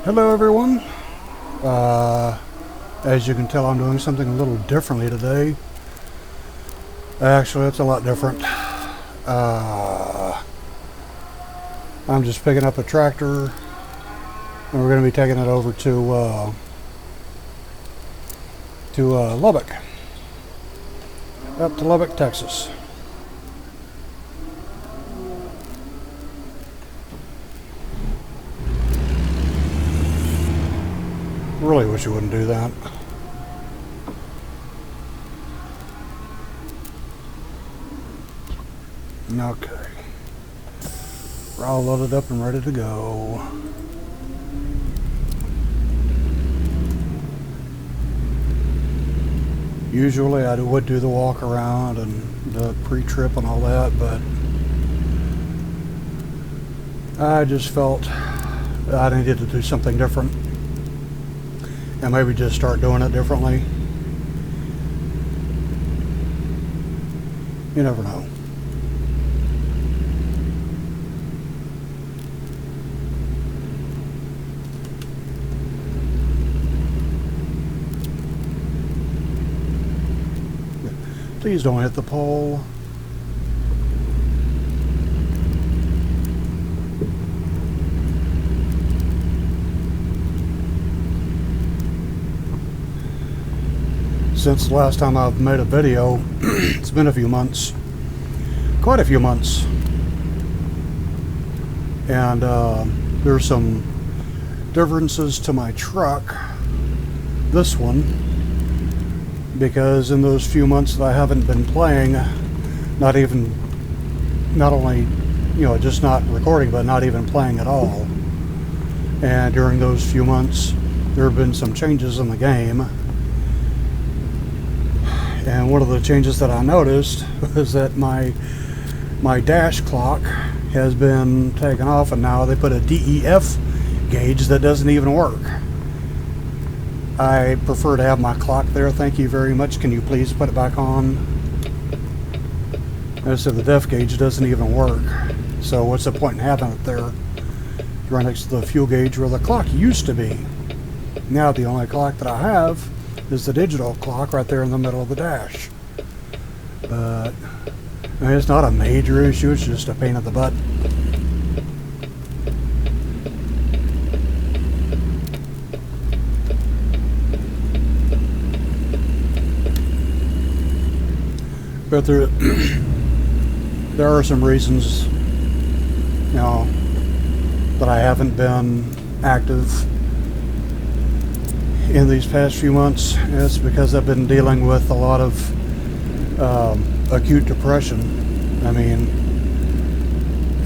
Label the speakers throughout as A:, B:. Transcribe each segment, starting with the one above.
A: Hello everyone. As you can tell, I'm doing something a little differently today. Actually, it's a lot different. I'm just picking up a tractor and we're going to be taking it over to Lubbock. Up to Lubbock, Texas. Really wish you wouldn't do that. Okay. We're all loaded up and ready to go. Usually I would do the walk around and the pre-trip and all that, but I just felt I needed to do something different. And maybe just start doing it differently. You never know. Please don't hit the pole. Since the last time I've made a video, it's been a few months, quite a few months, and there's some differences to my truck, this one, because in those few months that I haven't been playing, not only, just not recording, but not even playing at all, and during those few months, there have been some changes in the game. And one of the changes that I noticed was that my dash clock has been taken off, and now they put a DEF gauge that doesn't even work. I prefer to have my clock there. Thank you very much. Can you please put it back on? I said the DEF gauge doesn't even work. So what's the point in having it there? Right next to the fuel gauge where the clock used to be. Now the only clock that I have is the digital clock right there in the middle of the dash. But it's not a major issue, it's just a pain in the butt. But there are some reasons, that I haven't been active in these past few months. It's because I've been dealing with a lot of acute depression. I mean,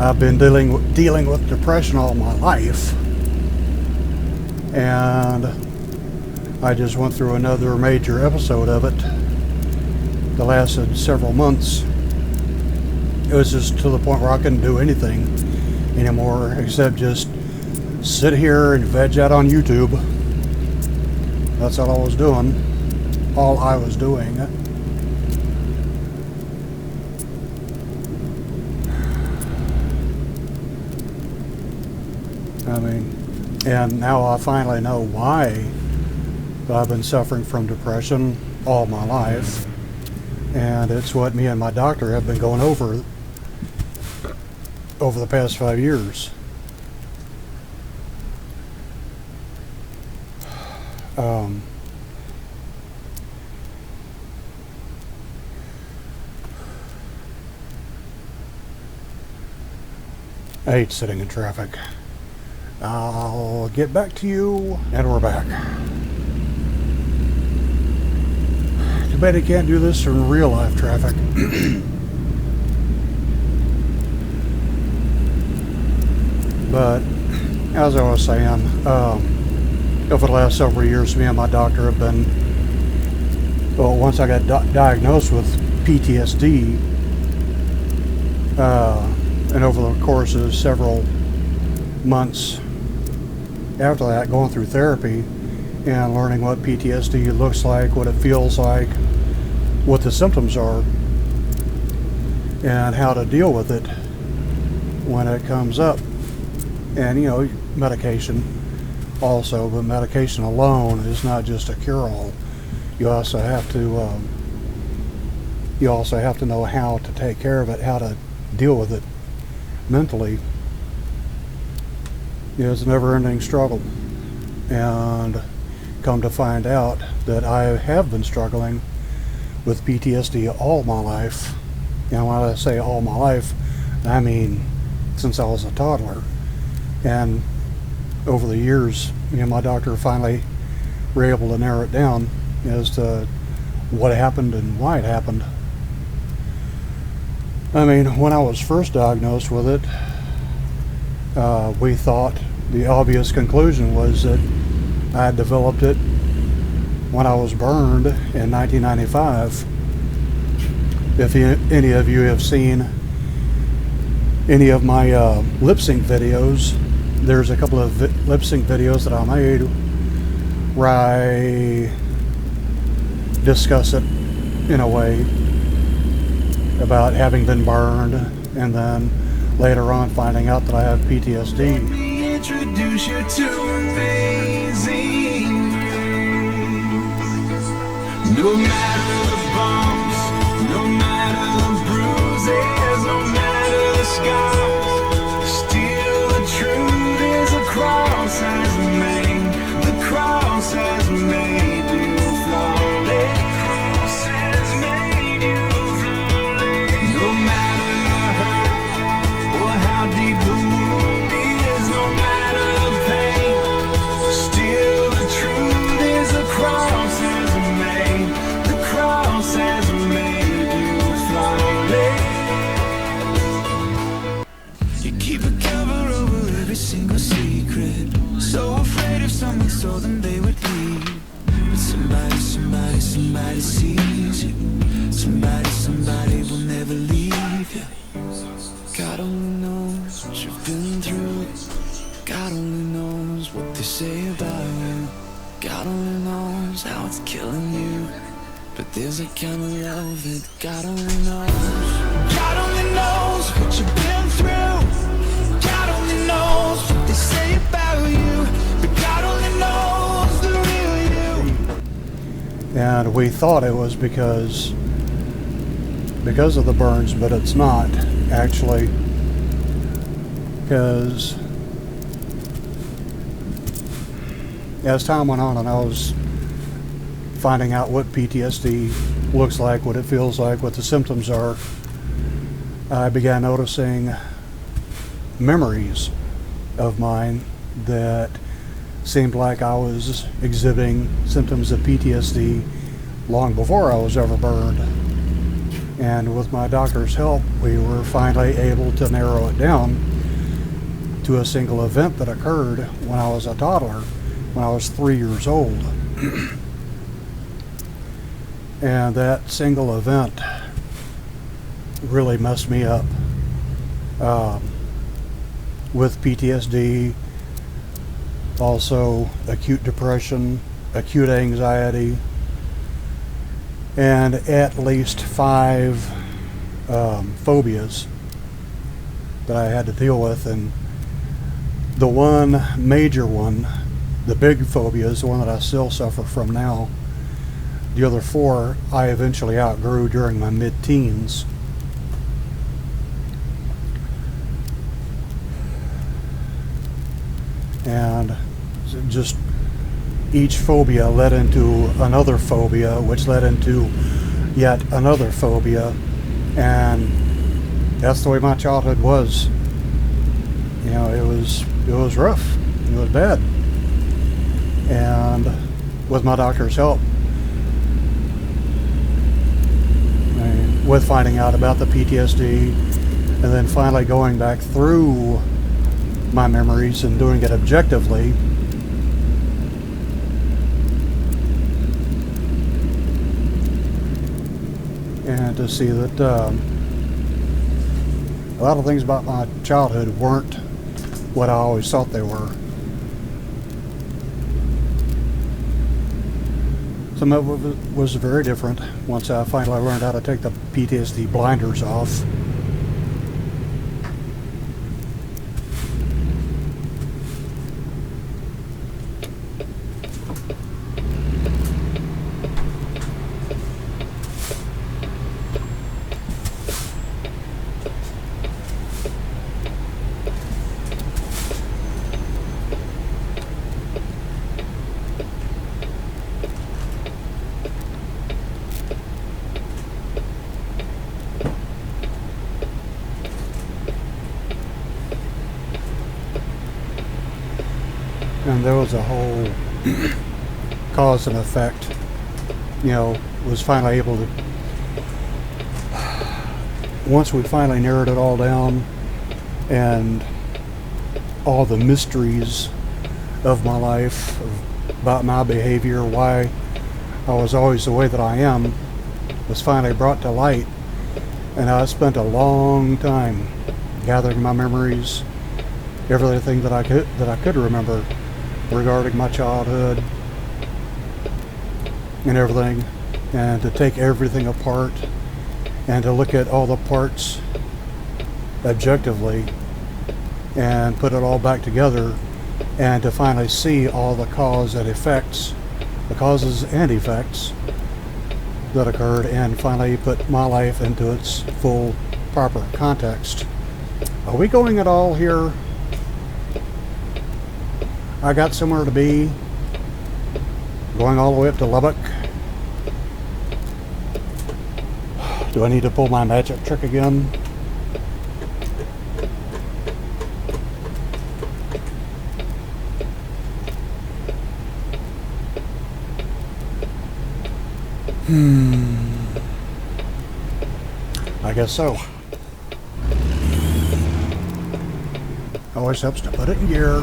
A: I've been dealing with depression all my life, and I just went through another major episode of it that lasted several months. It was just to the point where I couldn't do anything anymore except just sit here and veg out on YouTube. That's all I was doing. All I was doing. And now I finally know why I've been suffering from depression all my life. And it's what me and my doctor have been going over the past 5 years. I hate sitting in traffic. I'll get back to you, and we're back. Too bad I can't do this in real life traffic. But as I was saying, over the last several years, me and my doctor have been, once I got diagnosed with PTSD, and over the course of several months after that, going through therapy and learning what PTSD looks like, what it feels like, what the symptoms are, and how to deal with it when it comes up. And medication, also, but medication alone is not just a cure-all. You also have to know how to take care of it, how to deal with it mentally. It's a never-ending struggle, and come to find out that I have been struggling with PTSD all my life. And when I say all my life, I mean since I was a toddler. And over the years, my doctor finally were able to narrow it down as to what happened and why it happened. I mean, when I was first diagnosed with it, we thought the obvious conclusion was that I had developed it when I was burned in 1995. If any of you have seen any of my lip sync videos, there's a couple of lip sync videos that I made where I discuss it in a way about having been burned, and then later on finding out that I have PTSD.
B: Let me introduce you to amazing grace. No matter the bumps, no matter the bruises, no matter the scars, still the truth is the cross has made, the cross has made you flawless. Cross has made you flawless. No matter the hurt or how deep the wound is, no matter the pain, still the truth is the cross has made, the cross has made you flawless. You keep a cover over every single secret, so afraid if someone saw them they would leave. But somebody sees you. Somebody will never leave you. God only knows what you've been through. God only knows what they say about you. God only knows how it's killing you. But there's a kind of love that God only knows. God only knows what you've been through. God only knows what they say about you. But God only knows the real you.
A: And we thought it was because of the burns, but it's not actually, because as time went on and I was finding out what PTSD looks like, what it feels like, what the symptoms are, I began noticing memories of mine that seemed like I was exhibiting symptoms of PTSD long before I was ever burned. And with my doctor's help, we were finally able to narrow it down to a single event that occurred when I was a toddler, when I was 3 years old. And that single event really messed me up. With PTSD, also acute depression, acute anxiety, and at least 5 phobias that I had to deal with. And the one major one, the big phobia, is the one that I still suffer from now. The other 4 I eventually outgrew during my mid-teens. And just each phobia led into another phobia, which led into yet another phobia, and that's the way my childhood was. It was rough. It was bad. And with my doctor's help, with finding out about the PTSD, and then finally going back through my memories and doing it objectively, and to see that a lot of things about my childhood weren't what I always thought they were. Some of it was very different once I finally learned how to take the PTSD blinders off. and there was a whole cause and effect. Was finally able to, once we finally narrowed it all down, and all the mysteries of my life, about my behavior, why I was always the way that I am, was finally brought to light. And I spent a long time gathering my memories, everything that I could remember regarding my childhood and everything, and to take everything apart and to look at all the parts objectively and put it all back together, and to finally see all the causes and effects that occurred, and finally put my life into its full proper context. Are we going at all here? I got somewhere to be, going all the way up to Lubbock. Do I need to pull my magic trick again? I guess so. Always helps to put it in gear.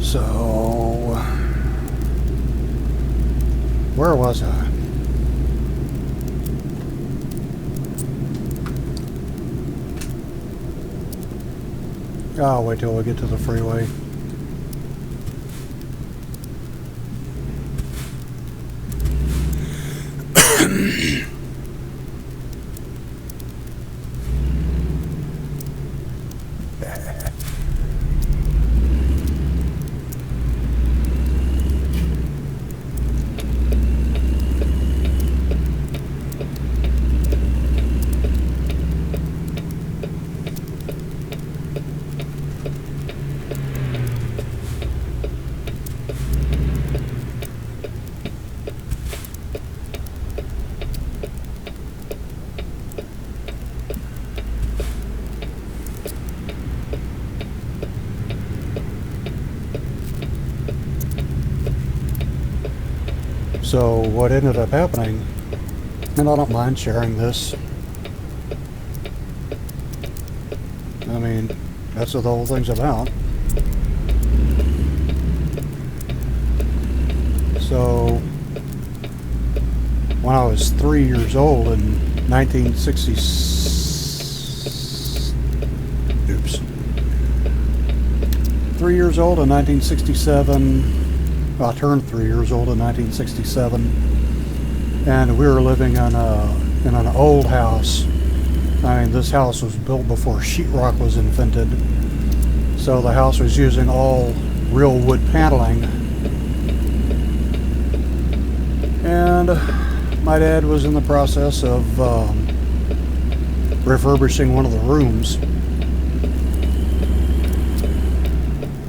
A: So, where was I? I'll wait till we get to the freeway. So what ended up happening, and I don't mind sharing this, I mean, that's what the whole thing's about. So when I was 3 years old in 3 years old in 1967, I turned 3 years old in 1967, and we were living in an old house. I mean, this house was built before sheetrock was invented, so the house was using all real wood paneling. And my dad was in the process of refurbishing one of the rooms,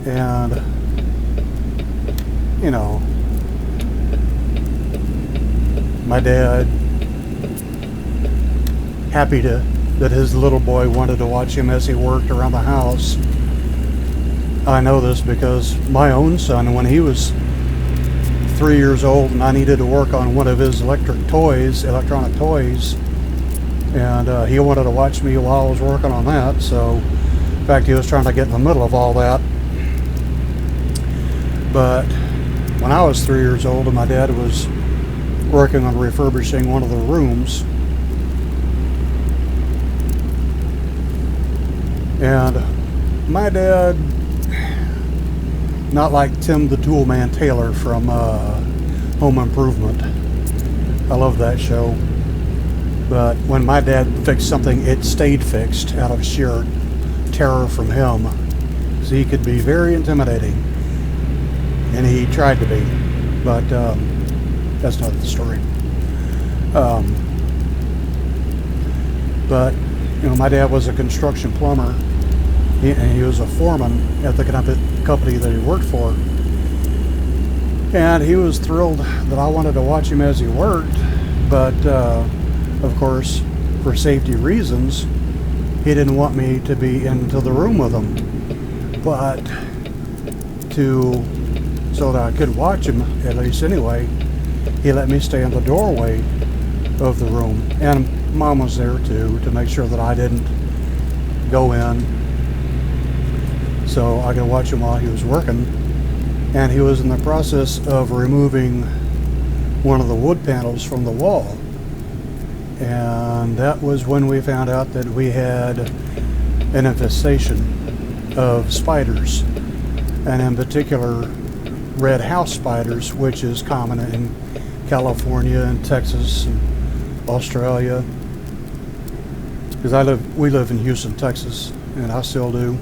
A: and my dad, happy that his little boy wanted to watch him as he worked around the house. I know this because my own son, when he was 3 years old and I needed to work on one of his electronic toys, and he wanted to watch me while I was working on that. So, in fact, he was trying to get in the middle of all that. But when I was 3 years old and my dad was working on refurbishing one of the rooms, and my dad Not like Tim the Toolman Taylor from Home Improvement. I love that show. But when my dad fixed something, it stayed fixed out of sheer terror from him. So he could be very intimidating. And he tried to be. But that's not the story. But, you know, my dad was a construction plumber. And he was a foreman at the company that he worked for. And he was thrilled that I wanted to watch him as he worked. But, of course, for safety reasons, he didn't want me to be into the room with him. But so that I could watch him, at least anyway, he let me stay in the doorway of the room. And Mom was there too, to make sure that I didn't go in. So I could watch him while he was working. And he was in the process of removing one of the wood panels from the wall. And that was when we found out that we had an infestation of spiders, and in particular red house spiders, which is common in California and Texas and Australia. Because we live in Houston, Texas, and I still do.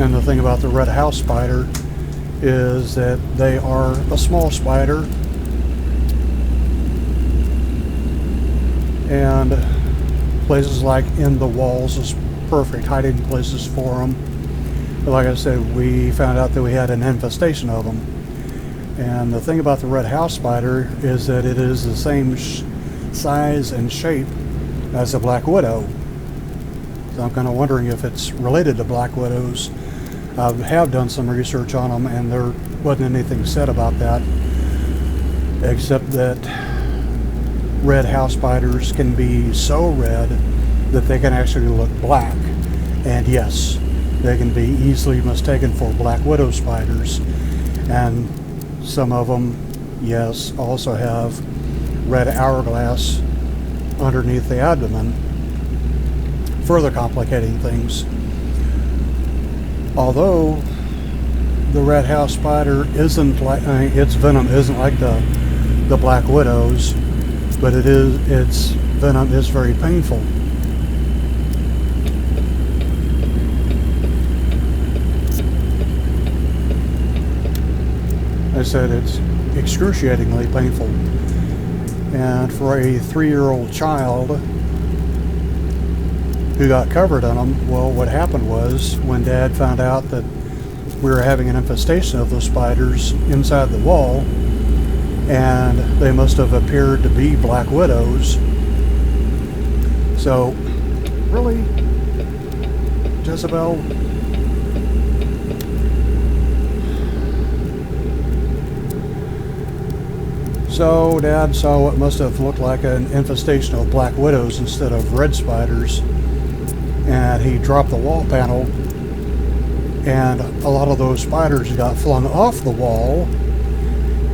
A: And the thing about the red house spider is that they are a small spider, and places like in the walls is perfect hiding places for them. But like I said, we found out that we had an infestation of them. And the thing about the red house spider is that it is the same size and shape as a black widow. So I'm kind of wondering if it's related to black widows. I have done some research on them, and there wasn't anything said about that, except that red house spiders can be so red that they can actually look black. And yes, they can be easily mistaken for black widow spiders. And some of them, yes, also have red hourglass underneath the abdomen, further complicating things. Although the red house spider isn't like, its venom isn't like the black widow's, but its venom is very painful. I said it's excruciatingly painful. And for a 3-year-old child who got covered in them, well, what happened was when Dad found out that we were having an infestation of those spiders inside the wall, and they must have appeared to be black widows. So, really, Jezebel? So Dad saw what must have looked like an infestation of black widows instead of red spiders, and he dropped the wall panel, and a lot of those spiders got flung off the wall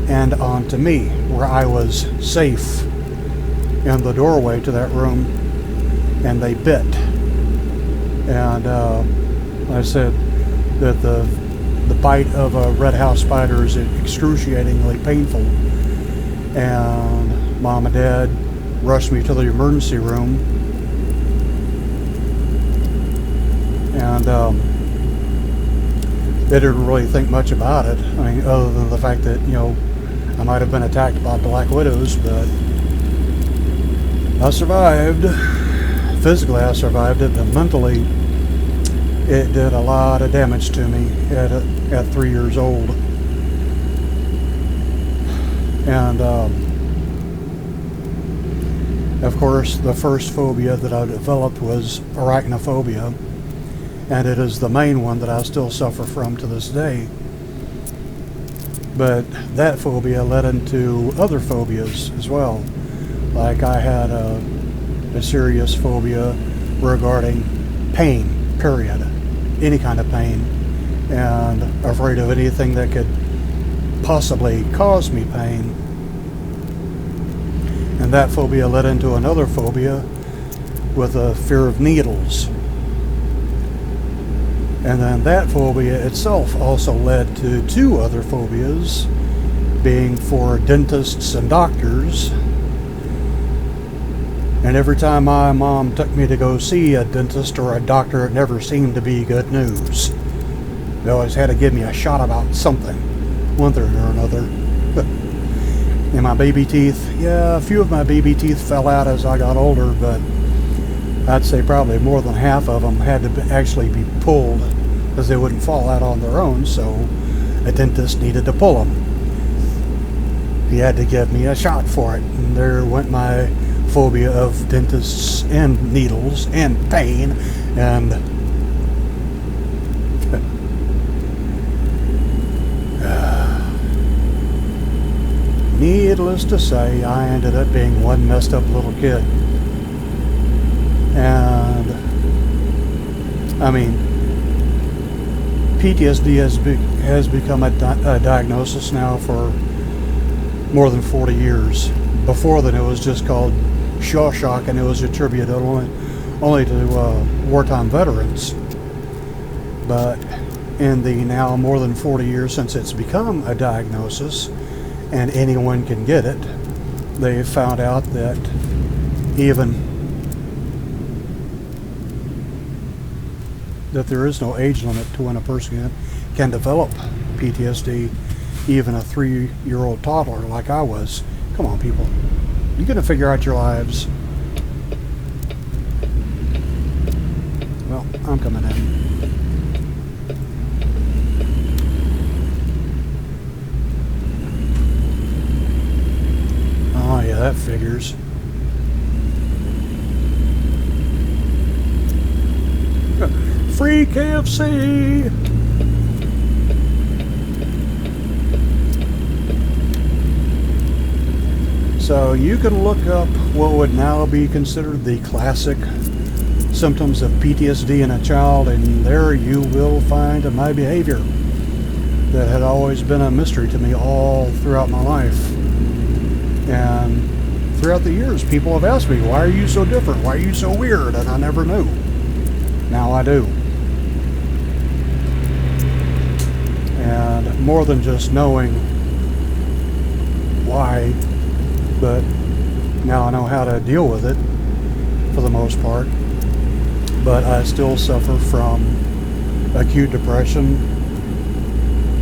A: and onto me, where I was safe in the doorway to that room, and they bit. And I said that the bite of a red house spider is excruciatingly painful. And Mom and Dad rushed me to the emergency room, and they didn't really think much about it. I mean, other than the fact that, you know, I might have been attacked by black widows, but I survived. Physically, I survived it, but mentally, it did a lot of damage to me at 3 years old. And of course, the first phobia that I developed was arachnophobia, and it is the main one that I still suffer from to this day. But that phobia led into other phobias as well. Like I had a serious phobia regarding pain, period. Any kind of pain. And afraid of anything that could possibly cause me pain. And that phobia led into another phobia with a fear of needles. And then that phobia itself also led to two other phobias, being for dentists and doctors. And every time my mom took me to go see a dentist or a doctor, it never seemed to be good news. They always had to give me a shot about something, one thing or another. And my baby teeth, yeah, a few of my baby teeth fell out as I got older, but I'd say probably more than half of them had to actually be pulled because they wouldn't fall out on their own, so a dentist needed to pull them. He had to give me a shot for it, and there went my phobia of dentists and needles and pain, and needless to say, I ended up being one messed up little kid. And I mean, PTSD has become a diagnosis now for more than 40 years. Before then, it was just called shell shock, and it was attributed only to wartime veterans. But in the now more than 40 years since it's become a diagnosis, and anyone can get it, they found out that that there is no age limit to when a person can develop PTSD, even a 3-year-old toddler like I was. Come on, people. You're going to figure out your lives. Well, I'm coming in. Oh, yeah, that figures. Free KFC! So you can look up what would now be considered the classic symptoms of PTSD in a child, and there you will find my behavior that had always been a mystery to me all throughout my life. And throughout the years, people have asked me, why are you so different? Why are you so weird? And I never knew. Now I do. And more than just knowing why, but now I know how to deal with it for the most part. But I still suffer from acute depression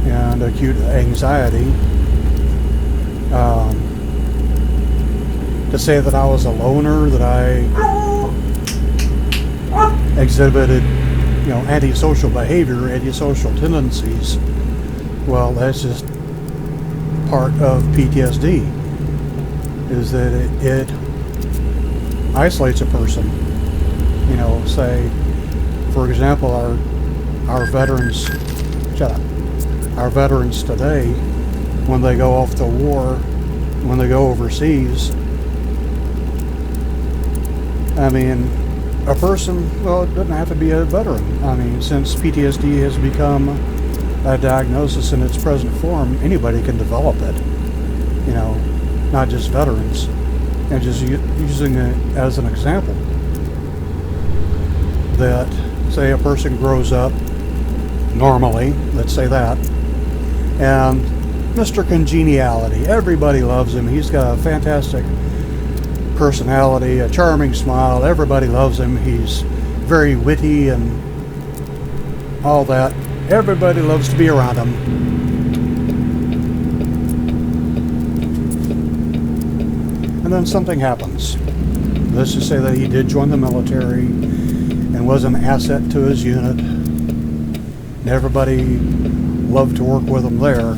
A: and acute anxiety. To say that I was a loner, that I exhibited, antisocial behavior, antisocial tendencies, well, that's just part of PTSD, is that it isolates a person. Say, for example, our veterans, our veterans today, when they go off to war, when they go overseas, I mean, a person, well, it doesn't have to be a veteran. I mean, since PTSD has become a diagnosis in its present form, anybody can develop it, not just veterans. And just using it as an example, that, say, a person grows up normally, let's say that, and Mr. Congeniality, everybody loves him, he's got a fantastic personality, a charming smile, everybody loves him, he's very witty and all that, everybody loves to be around him. And then something happens. Let's just say that he did join the military and was an asset to his unit, and everybody loved to work with him there.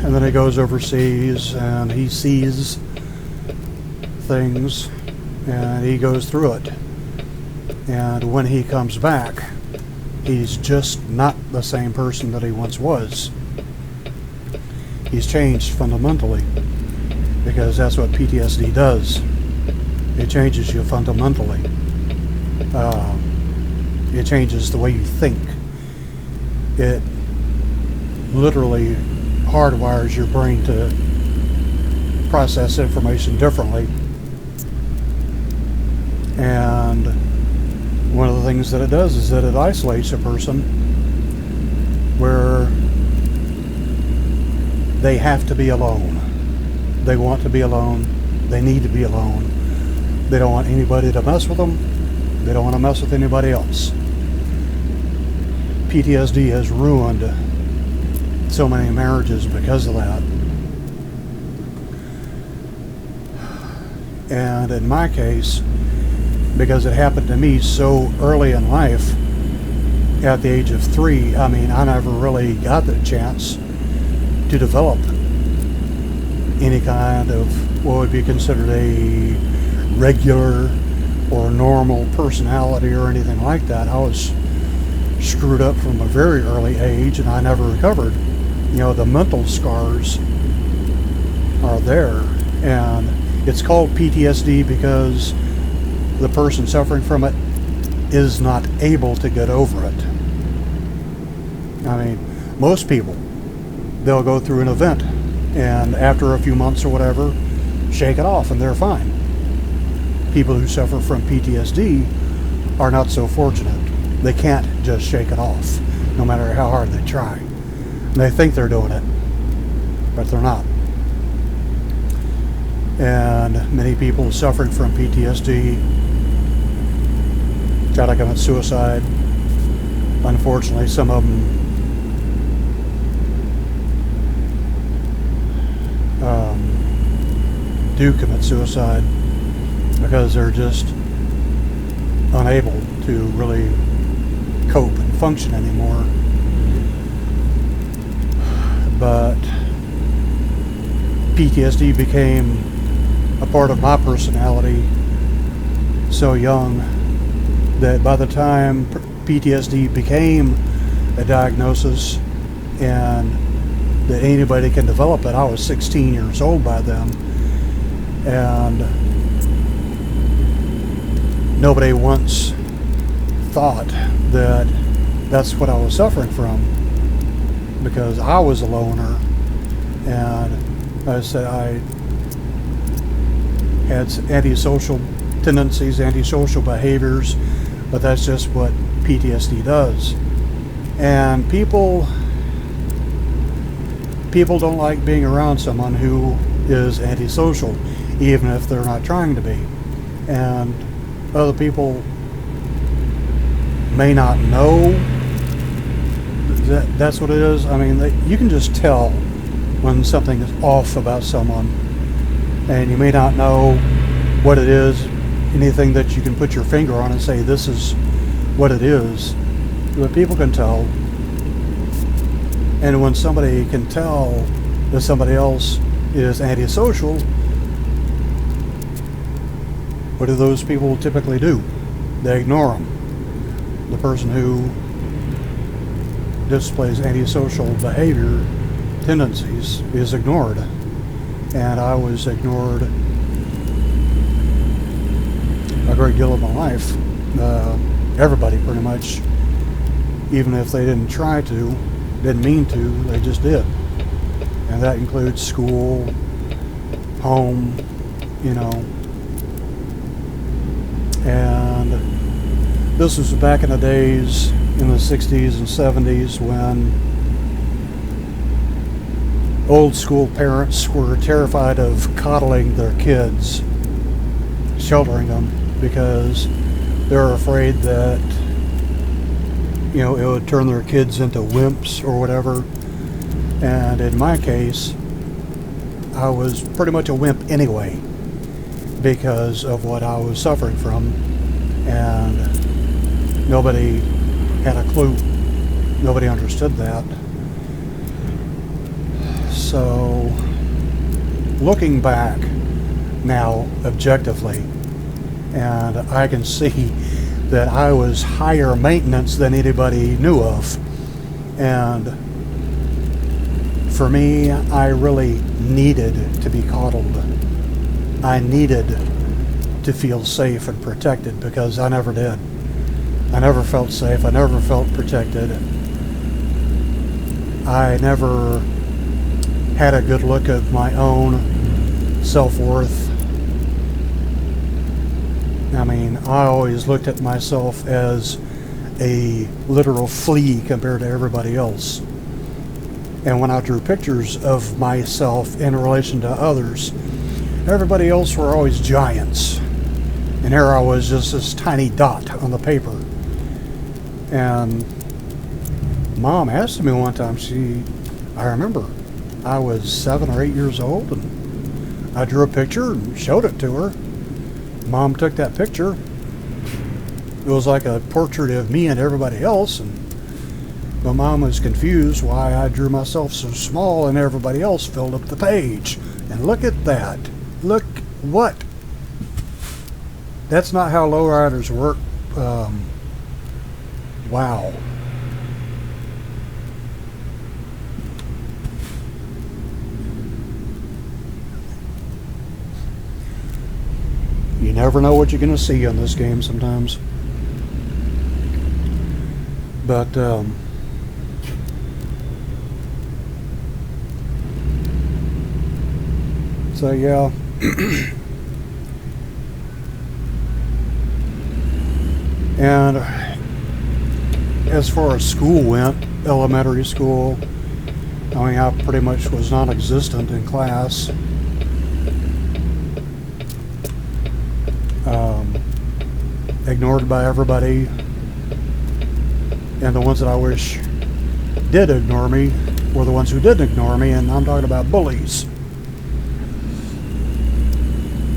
A: And then he goes overseas and he sees things and he goes through it. And when he comes back, he's just not the same person that he once was. He's changed fundamentally, because that's what PTSD does. It changes you fundamentally. It changes the way you think. It literally hardwires your brain to process information differently. And one of the things that it does is that it isolates a person where they have to be alone. They want to be alone. They need to be alone. They don't want anybody to mess with them. They don't want to mess with anybody else. PTSD has ruined so many marriages because of that. And in my case, because it happened to me so early in life, at the age of 3, I mean, I never really got the chance to develop any kind of what would be considered a regular or normal personality or anything like that. I was screwed up from a very early age, and I never recovered. You know, the mental scars are there, and it's called PTSD because the person suffering from it is not able to get over it. I mean, most people, they'll go through an event, and after a few months or whatever, shake it off and they're fine. People who suffer from PTSD are not so fortunate. They can't just shake it off, no matter how hard they try. And they think they're doing it, but they're not. And many people suffering from PTSD try to commit suicide. Unfortunately, some of them do commit suicide because they're just unable to really cope and function anymore. But PTSD became a part of my personality so young that by the time PTSD became a diagnosis and that anybody can develop it, I was 16 years old by then, and nobody once thought that that's what I was suffering from, because I was a loner, and I said I had antisocial tendencies, antisocial behaviors, but that's just what PTSD does. And people don't like being around someone who is antisocial, even if they're not trying to be. And other people may not know that that's what it is. I mean, you can just tell when something is off about someone, and you may not know what it is, anything that you can put your finger on and say this is what it is, but people can tell. And when somebody can tell that somebody else is antisocial, what do those people typically do? They ignore them. The person who displays antisocial behavior tendencies is ignored. And I was ignored a great deal of my life. Everybody pretty much, even if they didn't try to, didn't mean to, they just did. And that includes school, home, you know. And this was back in the days in the 60s and 70s when old school parents were terrified of coddling their kids, sheltering them, because they were afraid that, you know, it would turn their kids into wimps or whatever. And in my case, I was pretty much a wimp anyway because of what I was suffering from, and nobody had a clue. Nobody understood that. So, looking back now objectively, and I can see that I was higher maintenance than anybody knew of. And for me, I really needed to be coddled. I needed to feel safe and protected because I never did. I never felt safe. I never felt protected. I never had a good look at my own self-worth. I mean, I always looked at myself as a literal flea compared to everybody else. And when I drew pictures of myself in relation to others, everybody else were always giants. And here I was, just this tiny dot on the paper. And Mom asked me one time, I remember I was 7 or 8 years old, and I drew a picture and showed it to her. Mom took that picture. It was like a portrait of me and everybody else, but Mom was confused why I drew myself so small and everybody else filled up the page. And look at that. Look what? That's not how lowriders work. Wow. You never know what you're going to see on this game sometimes. But, so yeah. And as far as school went, elementary school, I mean, I pretty much was non-existent in class. Ignored by everybody, and the ones that I wish did ignore me were the ones who didn't ignore me, and I'm talking about bullies.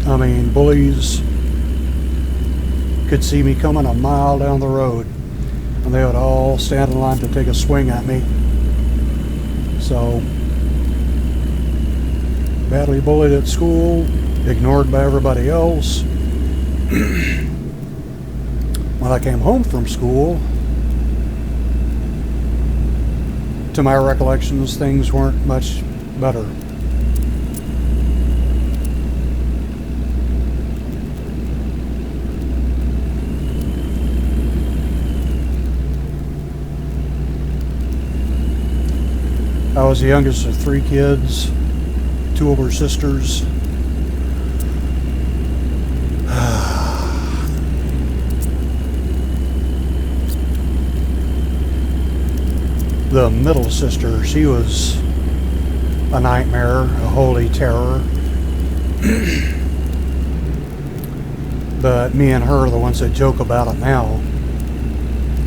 A: I mean, bullies could see me coming a mile down the road, and they would all stand in line to take a swing at me. So, badly bullied at school, ignored by everybody else. When I came home from school, to my recollections, things weren't much better. I was the youngest of 3 kids, 2 older sisters. The middle sister, she was a nightmare, a holy terror. But me and her are the ones that joke about it now.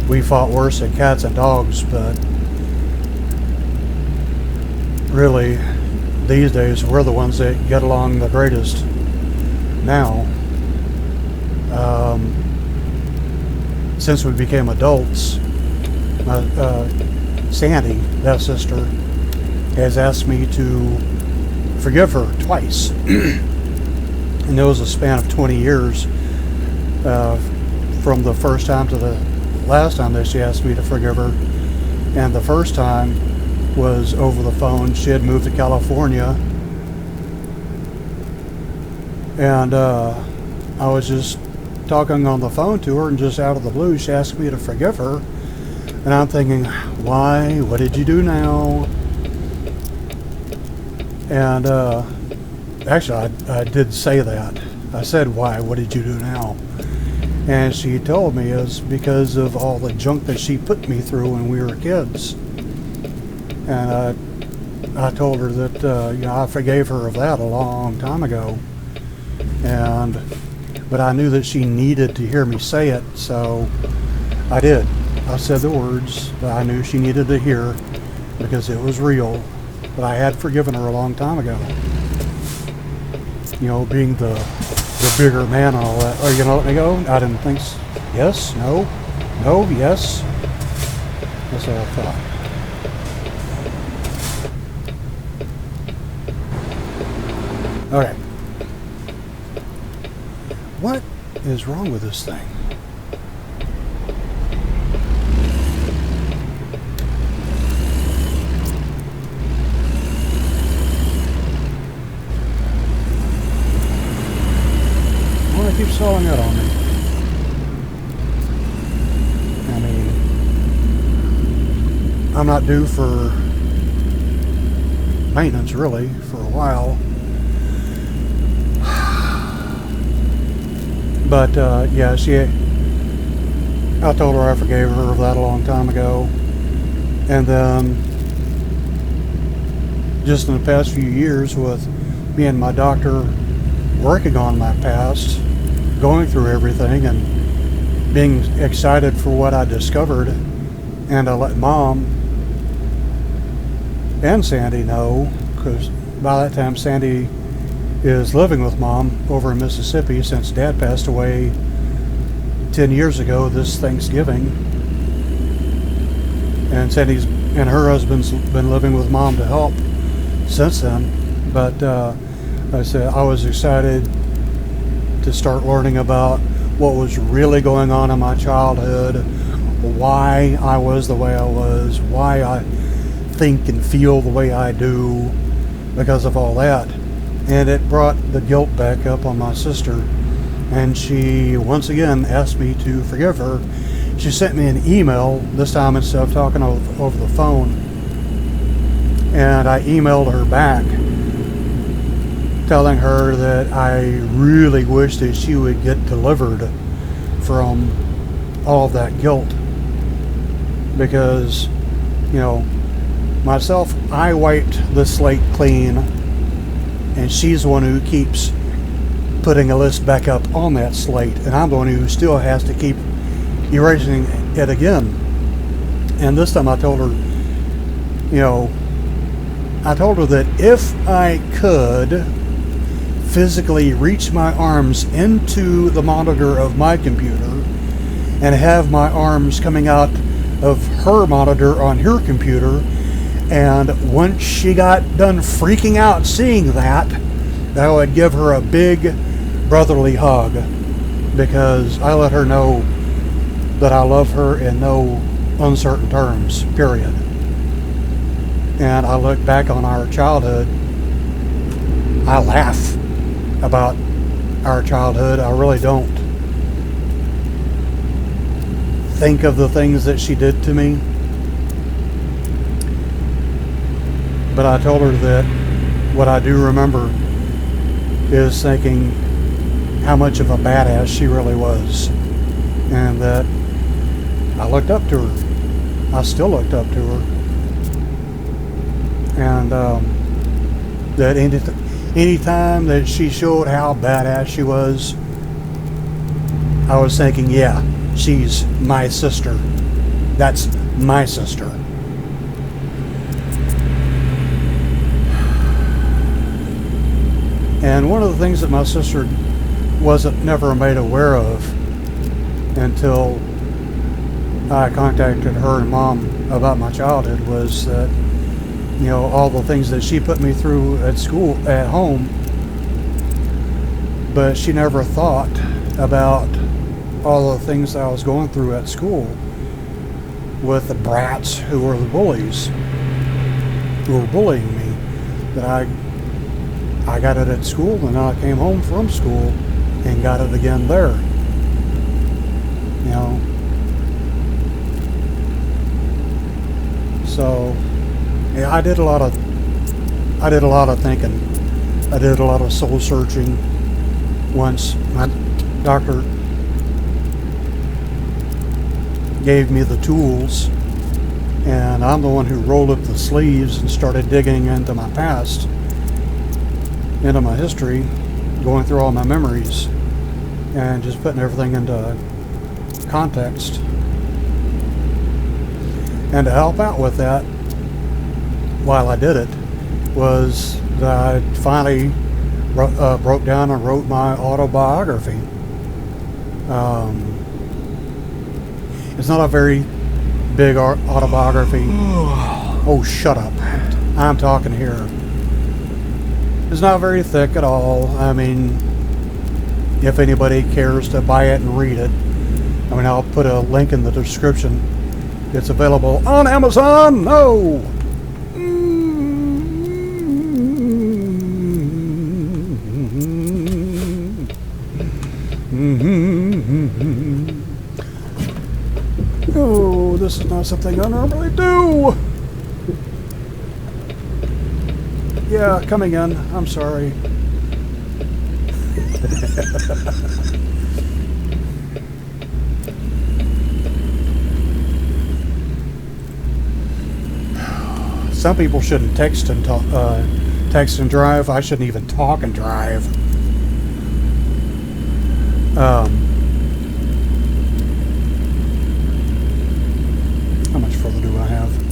A: We fought worse than cats and dogs, but really, these days, we're the ones that get along the greatest now. Since we became adults, Sandy, that sister, has asked me to forgive her twice. And there was a span of 20 years from the first time to the last time that she asked me to forgive her. And the first time was over the phone. She had moved to California, and I was just talking on the phone to her, and just out of the blue she asked me to forgive her. And I'm thinking, why? What did you do now? And actually, I did say that. I said, why? What did you do now? And she told me it's because of all the junk that she put me through when we were kids. And I told her that I forgave her of that a long time ago. But I knew that she needed to hear me say it, so I did. I said the words that I knew she needed to hear because it was real. But I had forgiven her a long time ago. Being the bigger man and all that. Are you going to let me go? I didn't think so. Yes? No? No? Yes? That's what I thought. Okay. What is wrong with this thing? Why do I keep stalling out on me? I'm not due for maintenance really for a while. But yeah, I told her I forgave her of that a long time ago. And then just in the past few years, with me and my doctor working on my past, going through everything and being excited for what I discovered, and I let Mom and Sandy know, because by that time Sandy is living with Mom over in Mississippi since Dad passed away 10 years ago this Thanksgiving. And Sandy's and her husband's been living with Mom to help since then. But I said I was excited to start learning about what was really going on in my childhood, why I was the way I was, why I think and feel the way I do because of all that. And it brought the guilt back up on my sister, and she once again asked me to forgive her. She sent me an email, this time instead of talking over the phone, and I emailed her back telling her that I really wish that she would get delivered from all of that guilt, because, you know, myself, I wiped the slate clean, and she's the one who keeps putting a list back up on that slate, and I'm the one who still has to keep erasing it again. And this time I told her, you know, I told her that if I could physically reach my arms into the monitor of my computer and have my arms coming out of her monitor on her computer, and once she got done freaking out seeing that, I would give her a big brotherly hug, because I let her know that I love her in no uncertain terms, period. And I look back on our childhood, I laugh about our childhood. I really don't think of the things that she did to me. But I told her that what I do remember is thinking how much of a badass she really was, and that I looked up to her. I still looked up to her, and that any time that she showed how badass she was, I was thinking, yeah, she's my sister. That's my sister. And one of the things that my sister wasn't never made aware of until I contacted her and Mom about my childhood was that, you know, all the things that she put me through at school, at home, but she never thought about all the things that I was going through at school with the brats who were the bullies, who were bullying me. That I got it at school, and then I came home from school and got it again there. You know. So yeah, I did a lot of thinking. I did a lot of soul searching. Once my doctor gave me the tools, and I'm the one who rolled up the sleeves and started digging into my past, into my history, going through all my memories and just putting everything into context. And to help out with that while I did it was that I finally broke down and wrote my autobiography. It's not a very big autobiography. Oh, shut up. I'm talking here. It's not very thick at all. I mean, if anybody cares to buy it and read it, I mean, I'll put a link in the description. It's available on Amazon. No! Oh, this is not something I normally do. Yeah, coming in. I'm sorry. Some people shouldn't text and talk, text and drive. I shouldn't even talk and drive. How much further do I have?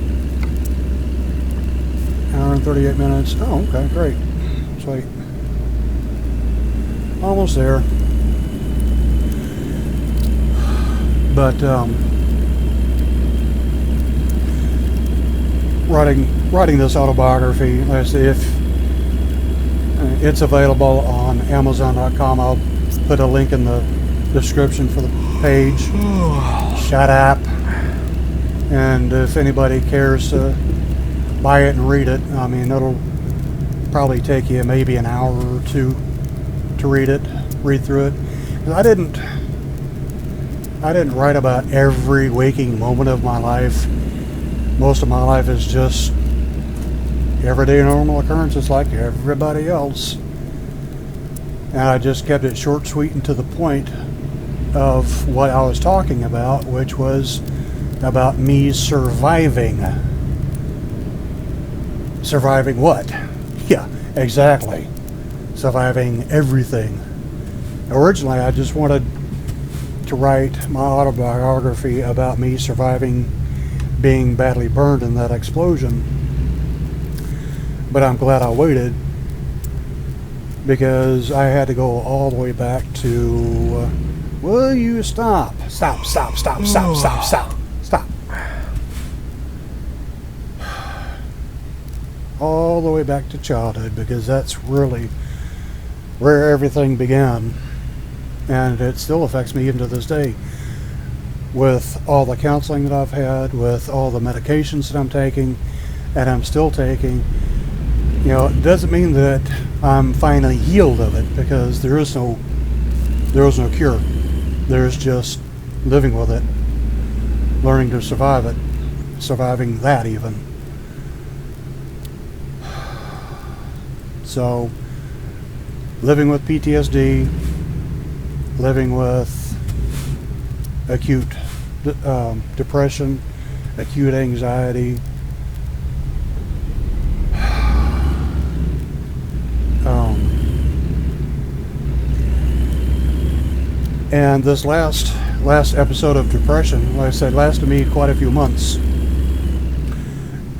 A: Hour and 38 minutes. Oh, okay, great. Sweet. Almost there. But writing this autobiography, like I say, if it's available on Amazon.com, I'll put a link in the description for the page. Shut up. And if anybody cares to buy it and read it, I mean, it'll probably take you maybe an hour or two to read through it. 'Cause I didn't write about every waking moment of my life. Most of my life is just everyday normal occurrences like everybody else. And I just kept it short, sweet, and to the point of what I was talking about, which was about me surviving. Surviving what? Yeah, exactly. Surviving everything. Originally, I just wanted to write my autobiography about me surviving being badly burned in that explosion. But I'm glad I waited, because I had to go all the way back to, will you stop? Stop. All the way back to childhood, because that's really where everything began. And it still affects me even to this day. With all the counseling that I've had, with all the medications that I'm taking, and I'm still taking, you know, it doesn't mean that I'm finally healed of it, because there is no cure. There's just living with it, learning to survive it, surviving that even. So, living with PTSD, living with acute depression, acute anxiety, and this last episode of depression, like I said, lasted me quite a few months,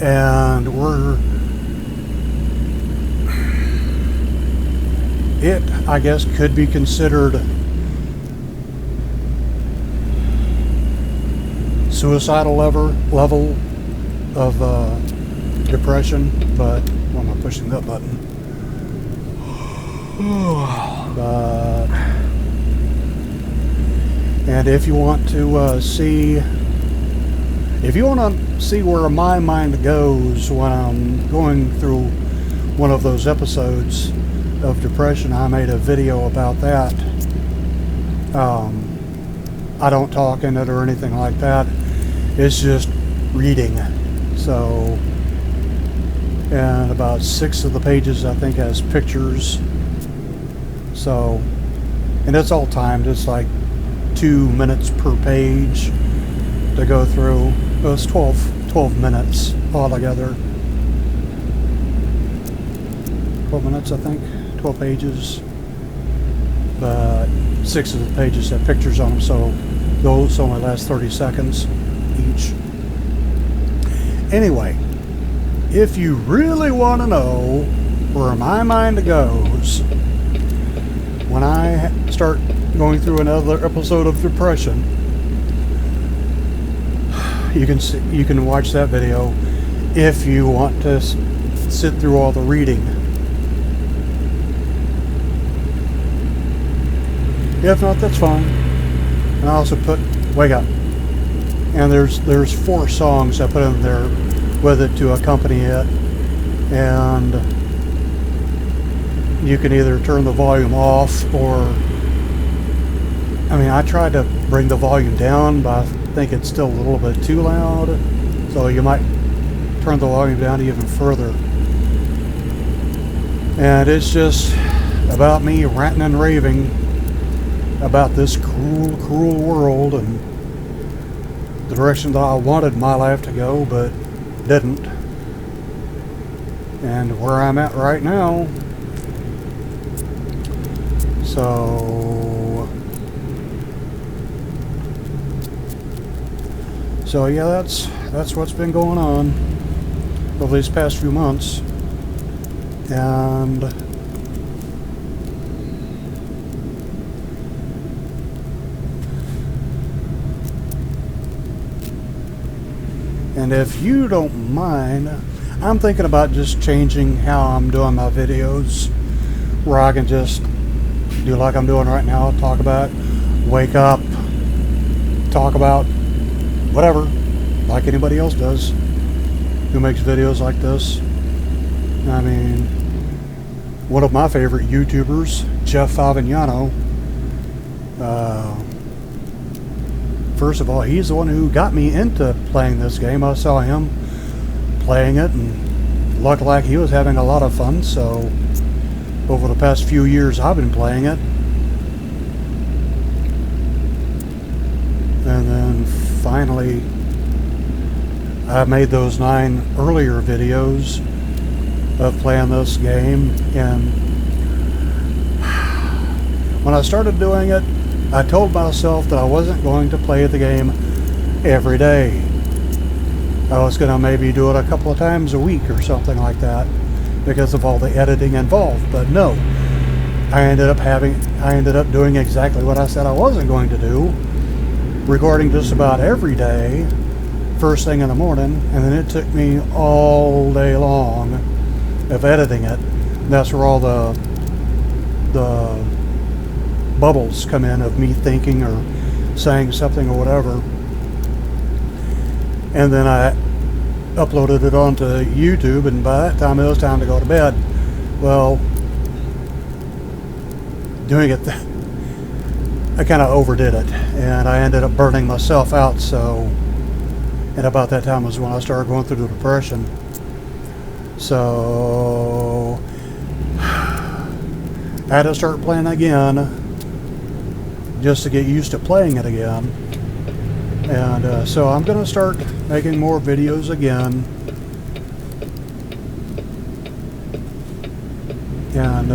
A: and it, I guess, could be considered suicidal level of depression, but why am I pushing that button? But, and if you want to see where my mind goes when I'm going through one of those episodes of depression, I made a video about that. I don't talk in it or anything like that. It's just reading. So, and about 6 of the pages, I think, has pictures. So, and it's all timed. It's like 2 minutes per page to go through. It's 12 minutes altogether. 12 minutes, I think. 12 pages. But 6 of the pages have pictures on them, so those only last 30 seconds each. Anyway, if you really want to know where my mind goes when I start going through another episode of depression, you can watch that video if you want to sit through all the reading. If not, that's fine. And I also put Wake Up. And there's 4 songs I put in there with it to accompany it. And you can either turn the volume off, or, I mean, I tried to bring the volume down, but I think it's still a little bit too loud. So you might turn the volume down even further. And it's just about me ranting and raving about this cruel, cruel world and the direction that I wanted my life to go, but didn't. And where I'm at right now. So yeah, that's what's been going on over these past few months. And if you don't mind, I'm thinking about just changing how I'm doing my videos, where I can just do like I'm doing right now, talk about, wake up, talk about whatever, like anybody else does who makes videos like this. I mean, one of my favorite YouTubers, Jeff Favignano, first of all, he's the one who got me into playing this game. I saw him playing it and looked like he was having a lot of fun, so over the past few years I've been playing it. And then finally I made those 9 earlier videos of playing this game, and when I started doing it, I told myself that I wasn't going to play the game every day. I was going to maybe do it a couple of times a week or something like that because of all the editing involved. But no, I ended up doing exactly what I said I wasn't going to do, recording just about every day, first thing in the morning, and then it took me all day long of editing it. And that's where all the bubbles come in of me thinking or saying something or whatever. And then I uploaded it onto YouTube, and by that time it was time to go to bed. Well, doing it, I kind of overdid it, and I ended up burning myself out. So, and about that time was when I started going through the depression. So I had to start playing again, just to get used to playing it again. And so I'm going to start making more videos again, and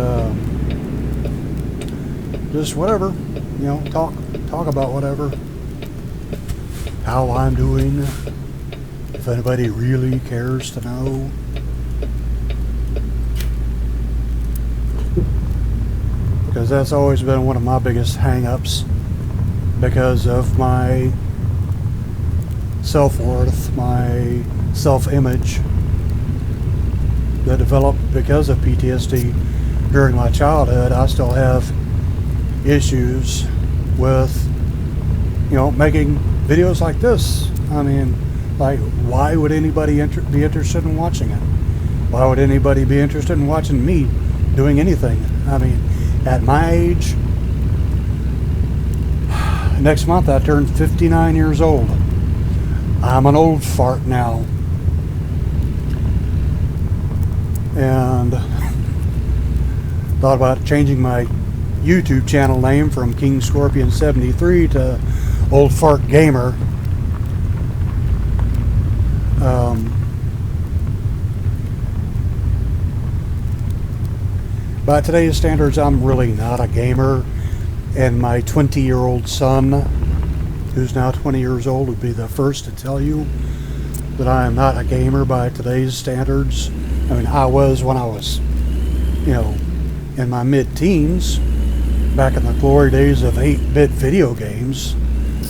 A: just whatever, you know, talk about whatever, how I'm doing, if anybody really cares to know. Because that's always been one of my biggest hang-ups, because of my self-worth, my self-image that developed because of PTSD during my childhood. I still have issues with, you know, making videos like this. I mean, like, why would anybody be interested in watching it? Why would anybody be interested in watching me doing anything? I mean, at my age, next month I turned 59 years old. I'm an old fart now. And thought about changing my YouTube channel name from King Scorpion 73 to Old Fart Gamer. By today's standards, I'm really not a gamer, and my 20-year-old son, who's now 20 years old, would be the first to tell you that I am not a gamer by today's standards. I mean, I was when I was, you know, in my mid-teens, back in the glory days of 8-bit video games.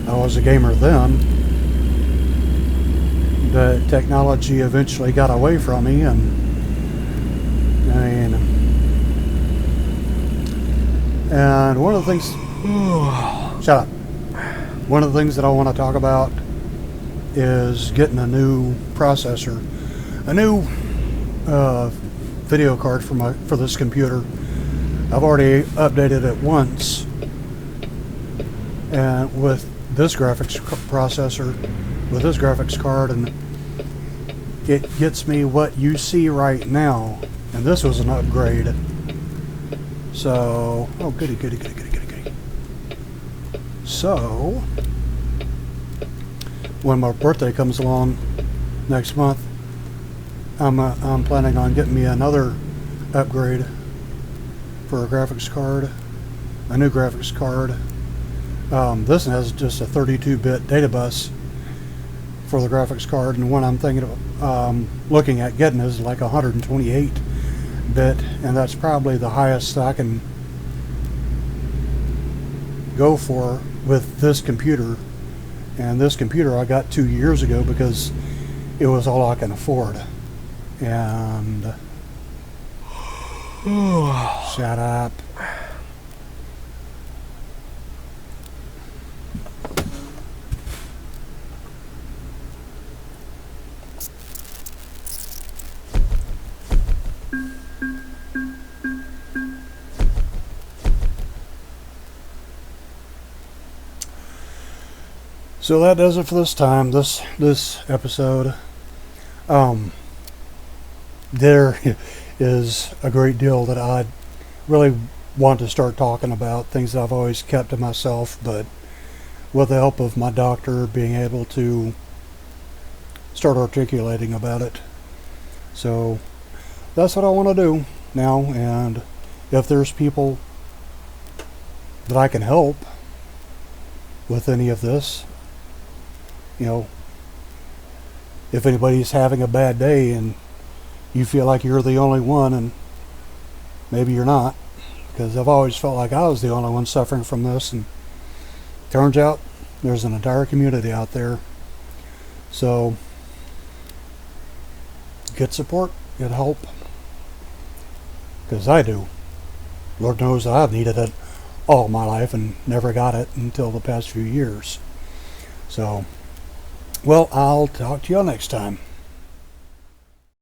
A: I was a gamer then. The technology eventually got away from me, and I mean, and one of the things, shut up. One of the things that I want to talk about is getting a new processor, a new video card for this computer. I've already updated it once, and with this graphics processor, with this graphics card, and it gets me what you see right now and this was an upgrade. So, oh, goody, goody, goody, goody, goody, goody. So, when my birthday comes along next month, I'm planning on getting me another upgrade for a graphics card, a new graphics card. This has just a 32-bit data bus for the graphics card, and one I'm thinking of looking at getting is like 128-bit, and that's probably the highest I can go for with this computer. And this computer I got 2 years ago because it was all I can afford. And shut up. So that does it for this time, this episode. There is a great deal that I really want to start talking about, things that I've always kept to myself, but with the help of my doctor, being able to start articulating about it. So that's what I want to do now, and if there's people that I can help with any of this, you know, if anybody's having a bad day and you feel like you're the only one, and maybe you're not, because I've always felt like I was the only one suffering from this, and turns out there's an entire community out there. So get support, get help, because I do. Lord knows I've needed it all my life and never got it until the past few years. So, well, I'll talk to y'all next time.